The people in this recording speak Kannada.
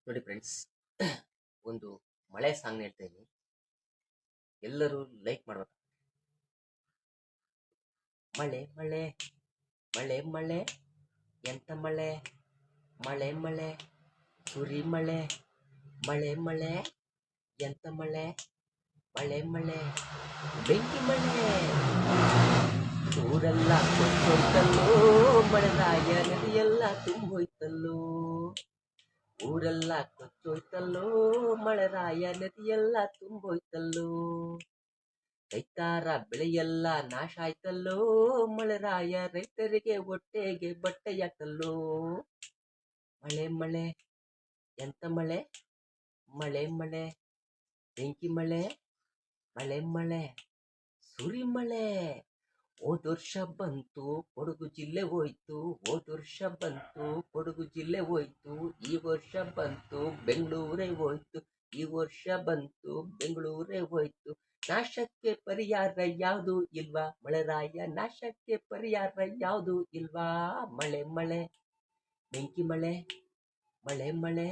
ನೋಡಿ ಫ್ರೆಂಡ್ಸ್, ಒಂದು ಮಳೆ ಸಾಂಗ್ ಹೇಳ್ತಾ ಇದೀನಿ. ಎಲ್ಲರೂ ಲೈಕ್ ಮಾಡ್ಬೇಕು. ಮಳೆ ಮಳೆ ಮಳೆ ಮಳೆ ಎಂತ ಮಳೆ, ಮಳೆ ಮಳೆ ಸುರಿ ಮಳೆ, ಮಳೆ ಮಳೆ ಎಂತ ಮಳೆ, ಮಳೆ ಮಳೆ ಬೆಂಕಿ ಮಳೆ. ಊರೆಲ್ಲ ಕೊಟ್ಟೋಯ್ತಲ್ಲೋ, ಮಳೆರಾಯ ನದಿಯೆಲ್ಲ ತುಂಬೋಯ್ತಲ್ಲೋ. ಊರೆಲ್ಲ ಕೊಚ್ಚೋಯ್ತಲ್ಲೋ, ಮಳೆರಾಯ ನದಿಯೆಲ್ಲ ತುಂಬೋಯ್ತಲ್ಲೋ. ರೈತರ ಬೆಳೆಯೆಲ್ಲ ನಾಶ ಆಯ್ತಲ್ಲೋ, ಮಳೆರಾಯ ರೈತರಿಗೆ ಹೊಟ್ಟೆಗೆ ಬಟ್ಟೆಯಾಕಲ್ಲೋ. ಮಳೆ ಮಳೆ ಎಂತ ಮಳೆ, ಮಳೆ ಮಳೆ ಬೆಂಕಿ ಮಳೆ, ಮಳೆ ಮಳೆ ಸುರಿ ಮಳೆ. ಹೋದ ವರ್ಷ ಬಂತು ಕೊಡಗು ಜಿಲ್ಲೆ ಹೋಯ್ತು, ಹೋದ ವರ್ಷ ಬಂತು ಕೊಡಗು ಜಿಲ್ಲೆ ಹೋಯ್ತು. ಈ ವರ್ಷ ಬಂತು ಬೆಂಗಳೂರೇ ಹೋಯ್ತು, ಈ ವರ್ಷ ಬಂತು ಬೆಂಗಳೂರೇ ಹೋಯ್ತು. ನಾಶಕ್ಕೆ ಪರಿಹಾರ ಯಾವುದು ಇಲ್ವಾ ಮಳೆರಾಯ, ನಾಶಕ್ಕೆ ಪರಿಹಾರ ಯಾವುದು ಇಲ್ವಾ. ಮಳೆ ಮಳೆ ಬೆಂಕಿ ಮಳೆ, ಮಳೆ ಮಳೆ